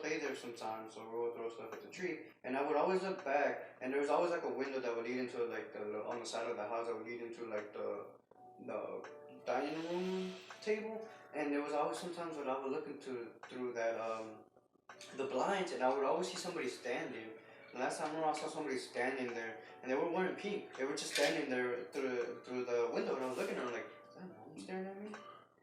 play there sometimes, so we would throw stuff at the tree. And I would always look back, and there was always like a window that would lead into like on the side of the house that would lead into like the dining room table. And there was always sometimes when I would look into through that the blinds, and I would always see somebody standing. The last time I remember I saw somebody standing there, and they were wearing pink. They were just standing there through the window, and I was looking at them like, is that mom staring at me?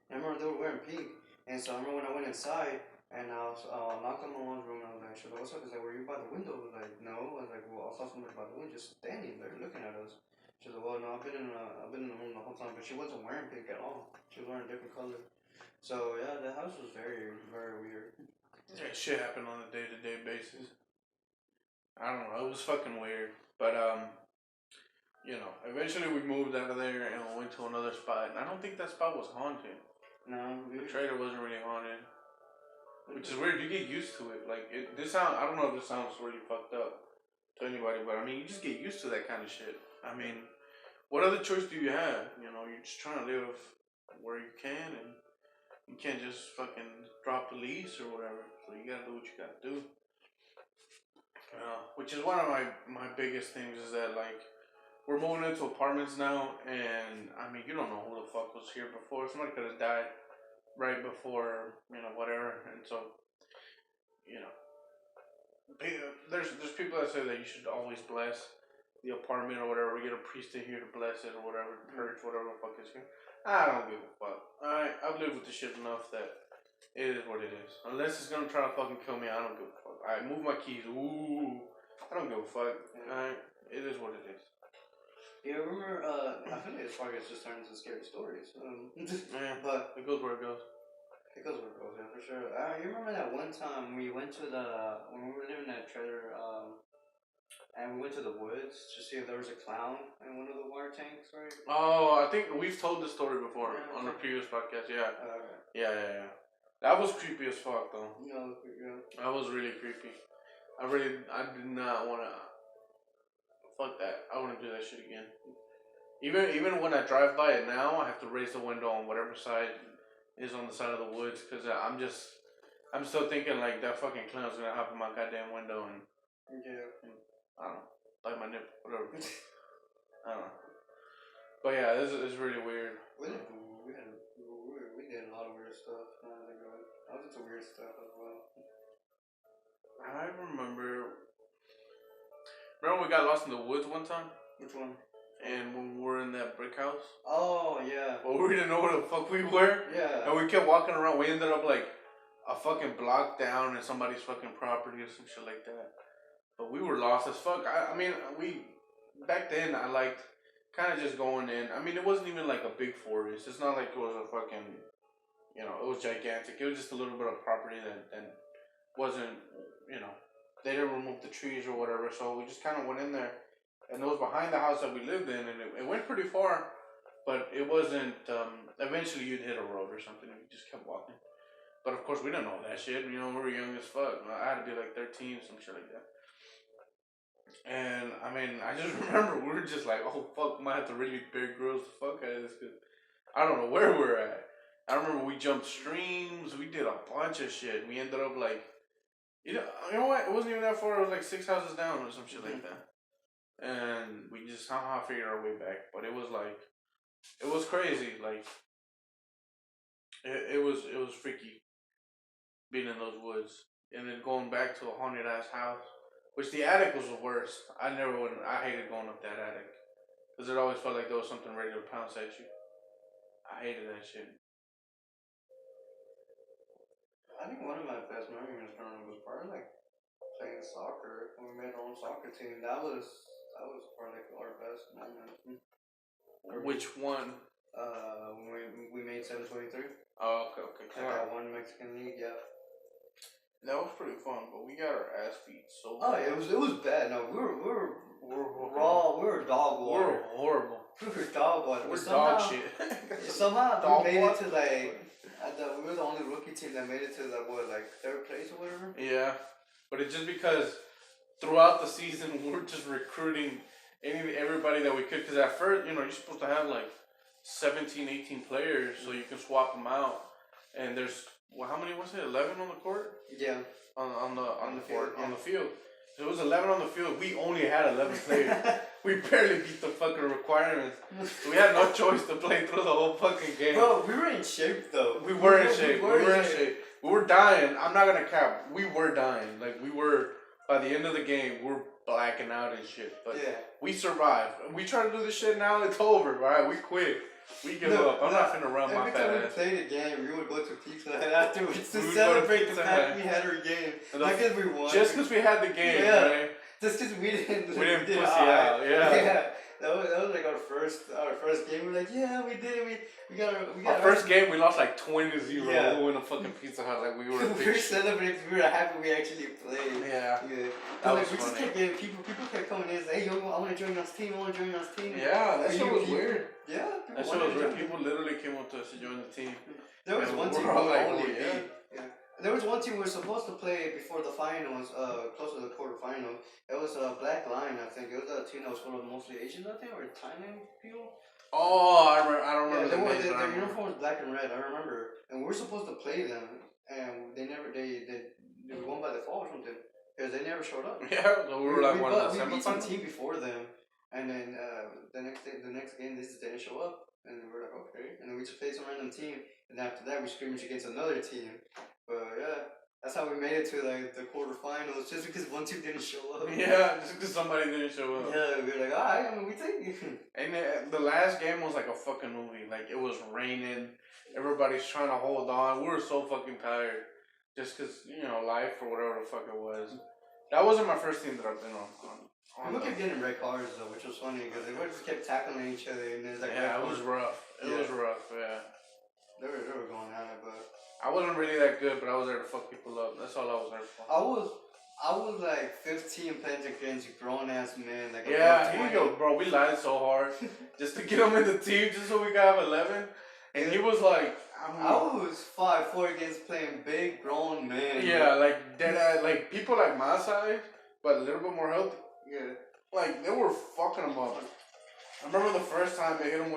And I remember they were wearing pink, and so I remember when I went inside, and I was knocked on my mom's room, and I was like, "Shit, what's up?" He's like, "Were you by the window?" I was like, "No." I was like, "Well, I saw somebody by the window just standing there looking at us." She was like, "Well, no, I've been in the room the whole time," but she wasn't wearing pink at all. She was wearing a different color. So yeah, the house was very, very weird. Yeah, shit happened on a day-to-day basis. I don't know. It was fucking weird. But, eventually we moved out of there and we went to another spot. And I don't think that spot was haunted. No, The trailer wasn't really haunted. Which is weird. You get used to it. Like, I don't know if this sounds really fucked up to anybody, but I mean, you just get used to that kind of shit. I mean, what other choice do you have? You're just trying to live where you can, and you can't just fucking drop the lease or whatever. So you gotta do what you gotta do. Which is one of my biggest things is that, like, we're moving into apartments now, and I mean, you don't know who the fuck was here before. Somebody could have died right before, whatever. And so, you know, there's people that say that you should always bless the apartment or whatever. We get a priest in here to bless it or whatever, purge whatever the fuck is here. I don't give a fuck. I've lived with the shit enough that it is what it is. Unless it's gonna try to fucking kill me, I don't give a fuck. Alright, move my keys. Ooh, I don't give a fuck. Alright, it is what it is. Yeah, I remember, I feel like this podcast just turned into scary stories. Yeah, but it goes where it goes. It goes where it goes, yeah, for sure. You remember that one time we went to when we were living in that trailer, and we went to the woods to see if there was a clown in one of the water tanks, right? Oh, I think we've told this story before on the previous podcast, yeah. Yeah. That was creepy as fuck, though. No, yeah. That was really creepy. I did not want to. Fuck that. I wouldn't do that shit again. Even when I drive by it now, I have to raise the window on whatever side is on the side of the woods, because I'm still thinking like that fucking clown's gonna hop in my goddamn window and I don't know, bite my nipple, whatever. I don't know. But yeah, this is really weird. We did a lot of weird stuff. I was into weird stuff as well. I remember we got lost in the woods one time? Which one? And when we were in that brick house? Oh, yeah. Well, we didn't know where the fuck we were. Yeah. And we kept walking around. We ended up like a fucking block down in somebody's fucking property or some shit like that. But we were lost as fuck. I mean, back then I liked kind of just going in. I mean, it wasn't even like a big forest. It's not like it was a fucking, it was gigantic. It was just a little bit of property that wasn't, they didn't remove the trees or whatever. So we just kind of went in there. And it was behind the house that we lived in. And it went pretty far. But it wasn't, eventually you'd hit a road or something. And we just kept walking. But of course, we didn't know that shit. We were young as fuck. I had to be like 13, some shit like that. And I mean, I just remember we were just like, oh fuck, we might have to really Bear Grylls the fuck out of this, because I don't know where we're at. I remember we jumped streams, we did a bunch of shit. We ended up like, you know what? It wasn't even that far. It was like 6 houses down or some shit like that. And we just somehow figured our way back. But it was like, it was crazy. Like, it was freaky being in those woods, and then going back to a haunted ass house. Which the attic was the worst. I hated going up that attic. Because it always felt like there was something ready to pounce at you. I hated that shit. I think one of my best memories growing up was probably like playing soccer. When we made our own soccer team. That was probably like our best moment. Which one? When we made 723. Oh, okay. That one Mexican league, yeah. That was pretty fun, but we got our ass beat so bad. Oh, it was bad. No, we were raw. We were dog water. We were horrible. We were dog water. We're dog shit. Somehow we made it to like. We were the only rookie team that made it to third place or whatever. Yeah, but it's just because throughout the season we were just recruiting everybody that we could. Because at first, you're supposed to have like 17, 18 players so you can swap them out. And there's Well, how many was it? 11 on the court. Yeah. On the field, on yeah. the field. So it was 11 on the field. We only had 11 players. We barely beat the fucking requirements. We had no choice to play through the whole fucking game. Bro, we were in shape though. We were in shape. We were in shape. We were dying. I'm not gonna cap. We were dying. Like we were by the end of the game. We're blacking out and shit. But yeah. we survived. We try to do this shit now. It's over. All right, we quit. We give up. I'm not finna run my fat ass. Every time we played a game, we would go to Pizza Hut afterwards to celebrate the fact we had our game. Not because we won. Just because we had the game, right? Just because we didn't pussy out. Yeah. That was like our first game. We're like, yeah, we did it. We got our first game. We lost like 20-0. Yeah. We were in a fucking Pizza Hut like we were. We were celebrating. We were happy we actually played. Yeah. That was funny. Just kept getting people kept coming in and saying, hey, yo, I want to join us team. Yeah, that shit was weird. Yeah. That shit was weird. People literally came up to us to join the team. There was one team only. Yeah. There was one team we were supposed to play before the finals, close to the quarterfinal. It was Black Lion, I think. It was a team that was full of mostly Asians, I think, or Thailand people. Oh, I don't remember. Yeah, their uniform was black and red. I remember, and we were supposed to play them, and they won by default or something because they never showed up. Yeah, so we were like one of the we beat some semifinals. team before them, and then the next game they just didn't show up, and we were like, okay, and then we just played some random team, and after that we scrimmaged against another team. But yeah, that's how we made it to like the quarterfinals, just because one team didn't show up. Yeah, just because somebody didn't show up. Yeah, we were like, alright, I mean, we take it. And the last game was like a fucking movie. Like it was raining, everybody's trying to hold on. We were so fucking tired, just because life or whatever the fuck it was. That wasn't my first team that I've been on. People kept getting red cards though, which was funny because they just kept tackling each other, and there's like it was rough. It was rough. Yeah. They were going at it, but I wasn't really that good, but I was there to fuck people up. That's all I was there for. I was like 15 playing against a grown ass man. Like here you go, bro. We lied so hard just to get him in the team, just so we could have 11. And he was like, I was 5'4" against playing big grown men. Yeah, like dead like people like my size, but a little bit more healthy. Yeah, like they were fucking him up. I remember the first time they hit him.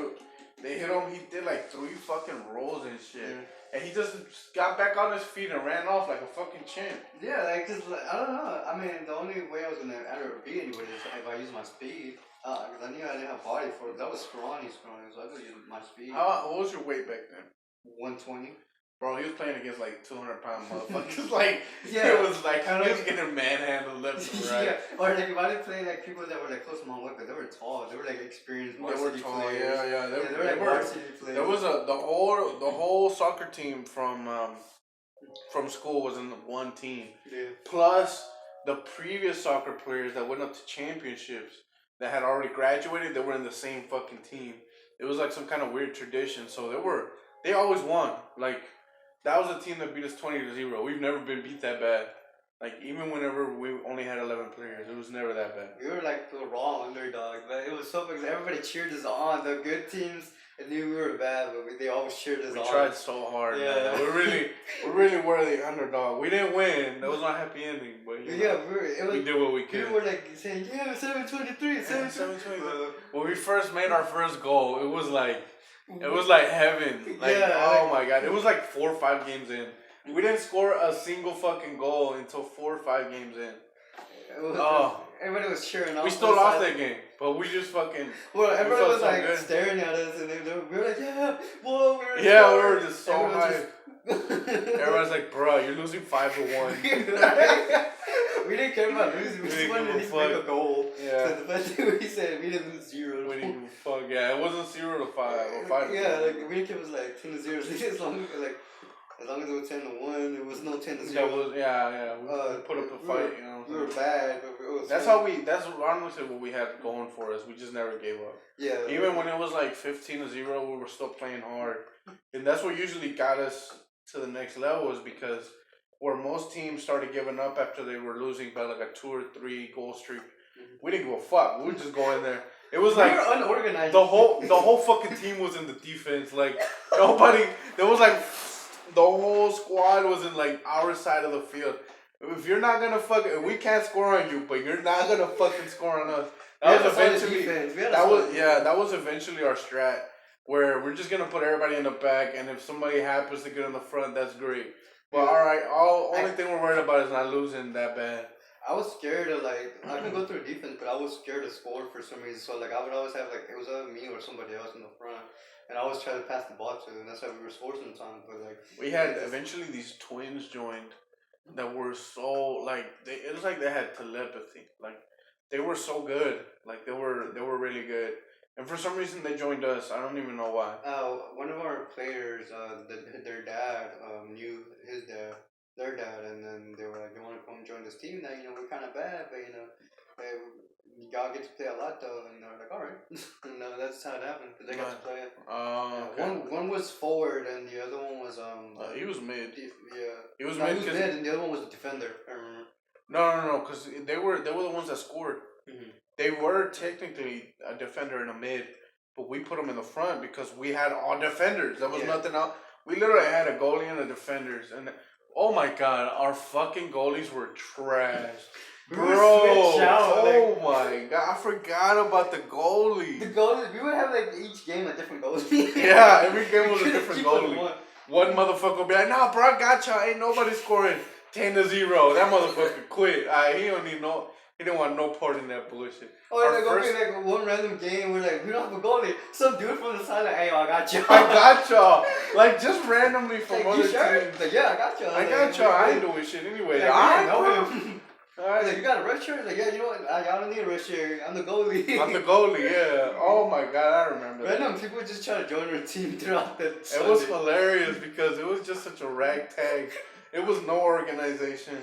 He did like 3 fucking rolls and shit. Yeah. And he just got back on his feet and ran off like a fucking champ. Yeah, like, cause, like, I don't know. I mean, the only way I was gonna ever beat anybody is if I use my speed. Cause I knew I didn't have body for it. That was scrawny, so I could use my speed. What was your weight back then? 120. Bro, he was playing against like 200-pound motherfuckers. Like, yeah. It was like, he was getting manhandled left and right. Yeah, or like if I didn't play like people that were like close to my weight, but they were tall. They were like experienced varsity players. Yeah. They were like varsity players. There was the whole soccer team from school was in the one team. Yeah. Plus the previous soccer players that went up to championships that had already graduated, they were in the same fucking team. It was like some kind of weird tradition. So they always won. Like, that was a team that beat us 20-0. We've never been beat that bad. Like, even whenever we only had 11 players, it was never that bad. We were like the raw underdogs, but it was so because everybody cheered us on. The good teams knew we were bad, but they always cheered us on. We tried so hard. Yeah, man. we really were the underdog. We didn't win. That was not a happy ending, but we did what we could. People were like saying, "Yeah, 723, 723." When we first made our first goal, it was like heaven. Like, oh my god, it was like 4 or 5 games in. We didn't score a single fucking goal until 4 or 5 games in. Everybody was cheering. We still lost that game, but we just fucking. Well, everybody was like staring at us, and we were like, "Yeah, whoa, we were just so high." Everyone's like, "Bro, you're losing 5-1." We didn't care about losing. We just wanted to make a goal. Yeah. So the best thing we said, we didn't lose 0. We didn't fuck. Yeah, it wasn't 0-5 or 5. Yeah, like we didn't care. It was like 10-0. As long as it was 10-1, there was no 10-0. That was we put up a fight. We were bad, but it was. That's honestly what we had going for us. We just never gave up. Yeah. Even when it was like 15-0, we were still playing hard, and that's what usually got us to the next level. Is because where most teams started giving up after they were losing by like a 2 or 3 goal streak, we didn't give a fuck. We would just go in there. It was like we were unorganized. The whole fucking team was in the defense. Like nobody. There was like. The whole squad was in like our side of the field. If you're not gonna we can't score on you, but you're not gonna fucking score on us. That was eventually our strat. where we're just gonna put everybody in the back, and if somebody happens to get in the front, that's great. But Yeah. all right, only thing we're worried about is not losing that bad. I was scared of like I can go through defense, but I was scared to score for some reason. So like I would always have like it was either me or somebody else in the front, and I always try to pass the ball to them. That's how we were scoring sometimes. But like We had eventually these twins joined that were so like it was like they had telepathy. Like they were so good. Like they were really good. And for some reason they joined us. I don't even know why. one of our players, their dad knew his dad, their dad, and then they were like, "You want to come join this team? That we're kind of bad, but hey, y'all get to play a lot though." And they're like, "All right," and that's how it happened because they got to play. Okay. One was forward and the other one was he was mid. He was mid. mid, And the other one was a defender. I remember. No, because they were the ones that scored. Mm-hmm. They were technically a defender and a mid, but we put them in the front because we had all defenders. There was nothing else. We literally had a goalie and a defenders, and oh my god, our fucking goalies were trash. Bro, oh my god, I forgot about the goalie. The goalie, we would have like each game a different goalie. Yeah, every game was a different goalie. One motherfucker would be like, "Nah, bro, I got y'all. Ain't nobody scoring 10-0. That motherfucker quit. He don't need no. He didn't want no part in that bullshit." Or like one random game, we're like, we don't have a goalie. Some dude from the side like, "Hey, I got y'all." I got y'all. Like just randomly from like, other teams. Like, yeah, I got y'all. I got y'all. I ain't doing shit anyway. Like, I know him. Alright. Like, you got a red shirt? Like, yeah, you know what? Y'all don't need a red shirt. I'm the goalie. I'm the goalie, yeah. Oh my god, I remember that. Random people just try to join our team throughout the It was hilarious because it was just such a ragtag. It was no organization.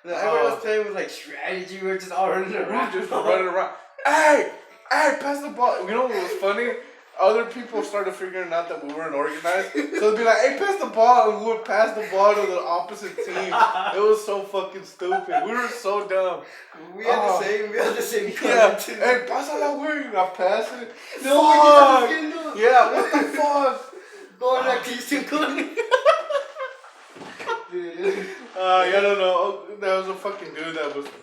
Everyone was playing with like strategy. We were just all running around. We were just running around. Hey, pass the ball. You know what was funny? Other people started figuring out that we weren't organized. So they'd be like, "Hey, pass the ball," and we would pass the ball to the opposite team. It was so fucking stupid. We were so dumb. We had the same Yeah. Hey, pass that way. You got pass it. No, fuck. Yeah, what the fuck? Going like Christian Cunning. I don't know. There was a fucking dude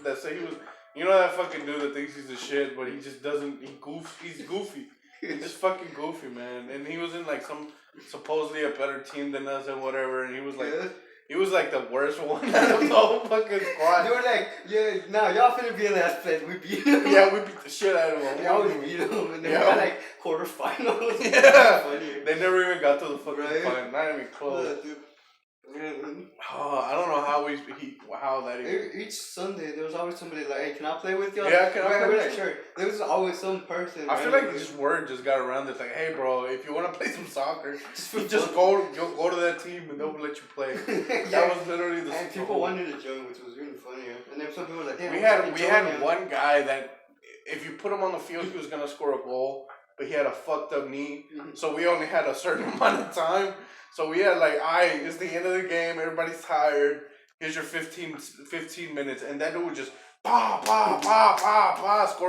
that said he was. You know that fucking dude that thinks he's a shit, but he just doesn't. He's goofy. He's just fucking goofy, man. And he was in like some supposedly a better team than us and whatever. And he was like the worst one out of the whole fucking squad. They were like, yeah, no, y'all finna be in last place. We beat him. Yeah, we beat the shit out of him. We always beat him, and they got like quarterfinals. Yeah, they never even got to the fucking final. Not even close. Oh, I don't know how that even. Each Sunday there was always somebody like, "Hey, can I play with you?" Yeah, can I play with you? Sure. There was always some person. I feel like this word just got around. It's like, "Hey, bro, if you want to play some soccer, just go to that team and they'll let you play." That was literally the. And people wanted to join, which was really funny. And then some people were like, "Damn, we had one guy that if you put him on the field, he was gonna score a goal, but he had a fucked up knee, so we only had a certain amount of time. So we had like, it's the end of the game. Everybody's tired. Here's your 15 minutes. And that dude would just, score,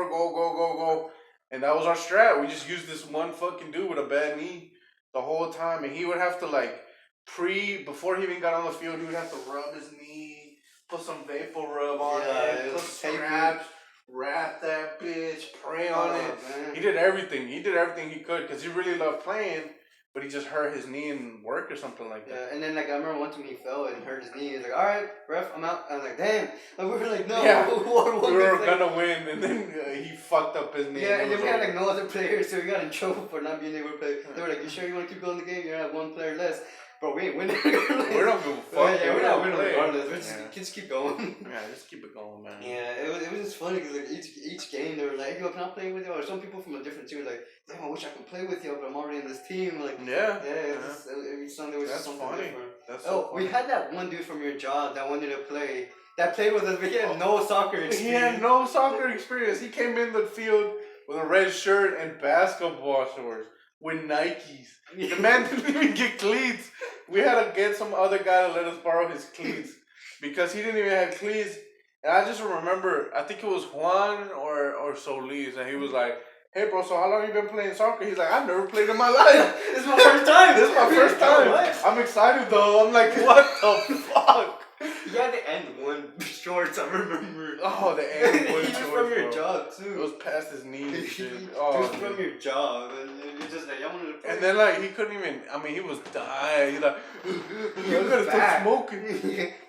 go. And that was our strat. We just used this one fucking dude with a bad knee the whole time. And he would have to like, before he even got on the field, he would have to rub his knee, put some vapor rub on it, put straps, wrap that bitch, pray on it. Man. He did everything. He could because he really loved playing. But he just hurt his knee in work or something like that. Yeah, and then like I remember one time he fell and hurt his knee. He's like, "All right, ref, I'm out." I'm like, "Damn!" Like, we were like, "No, yeah, we were gonna win," and then he fucked up his knee. Yeah, and then we had like no other players, so we got in trouble for not being able to play. They were like, "You sure you want to keep going the game? You're at one player less." Bro, we ain't winning. We're not gonna fuck. Yeah, we're not winning regardless. We're just keep going. Yeah, just keep it going, man. Yeah, it was just funny because like each game they were like, "Yo, can I play with you?" Or some people from a different team were like, "Damn, I wish I could play with you, but I'm already in this team." Like, every Sunday was just something different. That's so funny. We had that one dude from your job that wanted to play. That played with us, but he had no soccer experience. He had no soccer experience. He came in the field with a red shirt and basketball shorts with Nikes. The man didn't even get cleats. We had to get some other guy to let us borrow his cleats because he didn't even have cleats. And I just remember, I think it was Juan or Solis, and he was like, "Hey, bro, so how long you been playing soccer?" He's like, "I've never played in my life. This is my first time. This is my first time. I'm excited though." I'm like, "What the fuck?" He had the N1 shorts, I remember. Oh, the N1 He was shorts, from your bro. job, too. It was past his knees and shit. He Oh, was dude. from your job, and you're just like, y'all wanted to play. And then, like, he couldn't even, I mean, he was dying. He's like, He you was gotta stop back. smoking.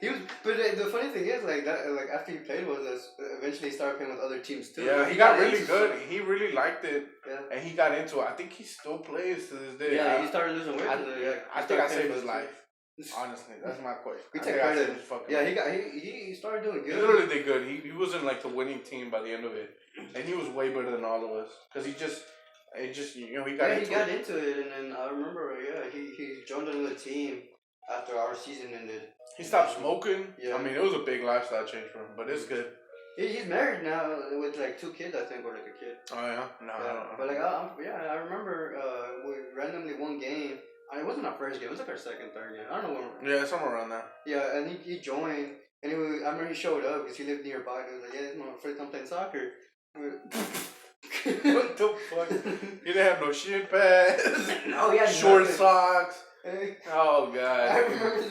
He was, but the funny thing is, like that, like after he played with us, eventually he started playing with other teams too. Yeah, Like, he got really into good. it. He really liked it, Yeah. and he got into it. I think he still plays to this day. Yeah, he started losing weight. I think I saved his life. Honestly, that's my question. We I take think I saved credit. his fucking Yeah, life. he started doing He good. literally did good. He was in like the winning team by the end of it, and he was way better than all of us because he got He got into it, and then I remember, he joined another team after our season ended. He stopped smoking. Yeah. I mean, it was a big lifestyle change for him, but it's good. He's married now with like 2 kids, I think, or like a kid. Oh yeah, no. Yeah. But like, I remember we randomly one game. It wasn't our first game. It was like our second, third game. I don't know when. Yeah, somewhere around there. Yeah, and he joined, and I remember he showed up because he lived nearby. He was like, "Yeah, this is my first time playing soccer." What the fuck? He didn't have no shin pads. No, he had short nothing. socks. Hey, Oh god. I remember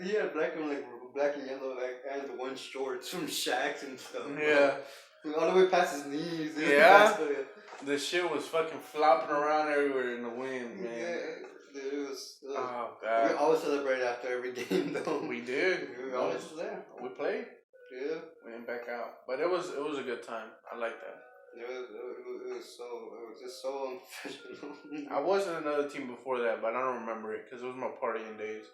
he had black and yellow, like, and the one shorts from Shaq's and stuff. Yeah. All the way past his knees. Yeah. The shit was fucking flopping around everywhere in the wind, man. Yeah, dude, it was. Oh We god. always celebrate after every game, though. We did. We were always there. We played. Yeah. We went back out, but it was a good time. I like that. It was just so unprofessional. I was in another team before that, but I don't remember it because it was my partying days.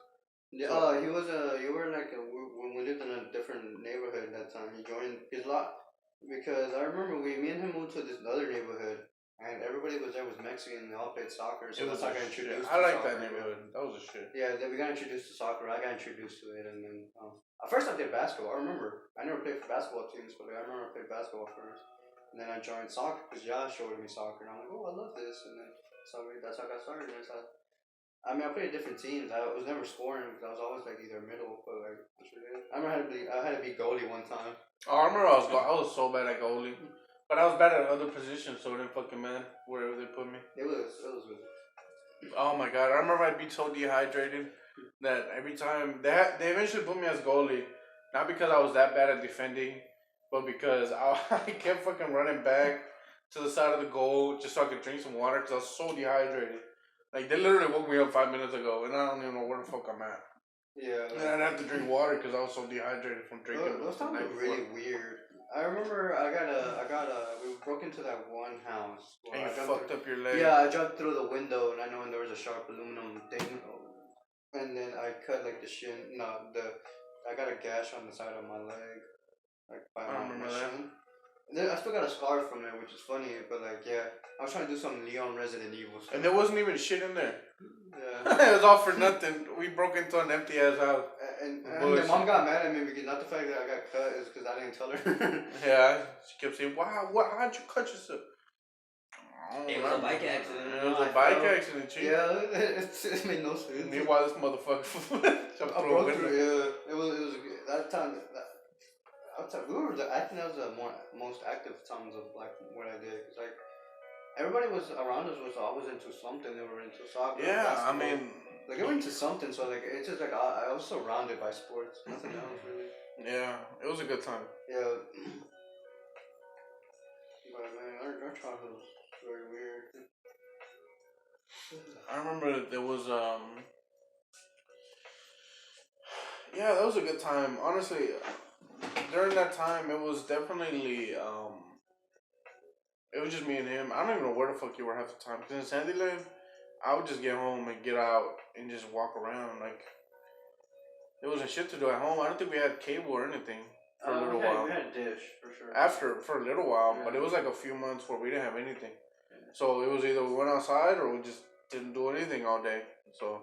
Yeah, you were like when we lived in a different neighborhood that time. He joined his lot because I remember me and him moved to this other neighborhood, and everybody was there was Mexican. And they all played soccer, so that's how I got introduced. I like to that soccer. neighborhood. That was a shit. Yeah, then we got introduced to soccer. I got introduced to it, and then at first I played basketball. I remember I never played for basketball teams, but I remember I played basketball first. And then I joined soccer because Josh showed me soccer, and I'm like, oh, I love this. And then that's how I got started. I mean, I played different teams. I was never scoring because I was always like either middle, but like that's really it. I remember I had to be goalie one time. Oh, I remember I was so bad at goalie, but I was bad at other positions, so it didn't fucking matter wherever they put me. It was good. Oh my god, I remember I'd be so dehydrated that every time they eventually put me as goalie, not because I was that bad at defending, but because I kept fucking running back to the side of the goal just so I could drink some water because I was so dehydrated. Like, they literally woke me up 5 minutes ago, and I don't even know where the fuck I'm at. Yeah. And I'd have to drink water because I was so dehydrated from drinking. Those times were really weird. I remember we broke into that one house. And you fucked up your leg. Yeah, I jumped through the window, and I know when there was a sharp aluminum thing, and then I cut like the shin. No, I got a gash on the side of my leg, like by my shin. Then I still got a scar from it, which is funny, but like, yeah, I was trying to do some Leon Resident Evil stuff. And there wasn't even shit in there. Yeah. It was all for nothing. We broke into an empty ass house. And my mom got mad at me because not the fact that I got cut is because I didn't tell her. Yeah, she kept saying, "Wow, how'd you cut yourself?" It was a bike accident. It was a bike accident, chief. Yeah, it made no sense. Meanwhile, this motherfucker jumped I through a broke window. through. Yeah, it was that time. I think that was the most active times of like what I did. Cause like everybody was around us was always into something. They were into soccer. Yeah, basketball. I mean, like they were into something. So like it's just like I was surrounded by sports. Nothing else really. yeah, it was a good time. Yeah. But man, our childhood was very weird. I remember there was yeah, that was a good time. Honestly, during that time, it was definitely it was just me and him. I don't even know where the fuck you were half the time. Because in Sandyland, I would just get home and get out and just walk around. Like, there wasn't shit to do at home. I don't think we had cable or anything for a little while. We had a dish, for sure. For a little while, Yeah. but it was like a few months where we didn't have anything. Yeah. So it was either we went outside or we just didn't do anything all day. So,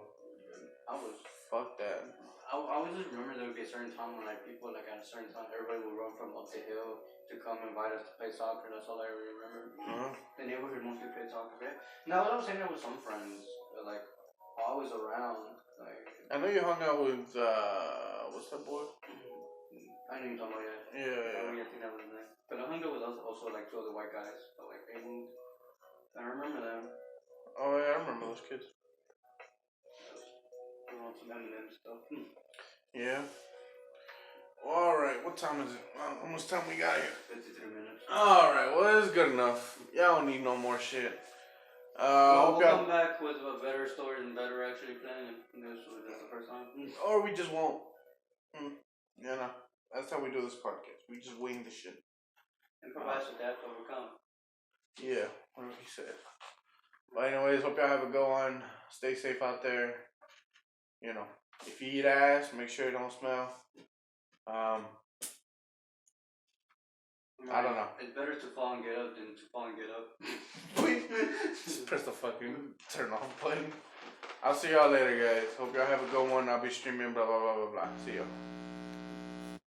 fuck that. I always just remember there would be a certain time when like people like at a certain time everybody would run from up the hill to come invite us to play soccer. That's all I really remember. Uh-huh. The neighborhood mostly played soccer. Right? Now I was saying there with some friends, like always around. Like I know you hung out with what's that boy? I know you're talking about that. Yeah. I think that was nice. But I hung out with also like 2 other white guys. But like they moved. I remember them. Oh yeah, I remember those kids. Some M&M stuff. Yeah. All right, what time is it? How much time we got here? 53 minutes. All right, well, it's good enough. Y'all don't need no more shit. Well, Hope we'll y'all, come back with a better story and better actually playing it. This was just the first time. or we just won't. You know, that's how we do this podcast. We just wing the shit. Improvise, adapt, overcome. Yeah, whatever he said. But anyways, hope y'all have a go on. Stay safe out there. You know, if you eat ass, make sure it don't smell. I don't know. It's better to fall and get up than to fall and get up. Just press the fucking turn off button. I'll see y'all later, guys. Hope y'all have a good one. I'll be streaming, blah, blah, blah, blah, blah. See y'all.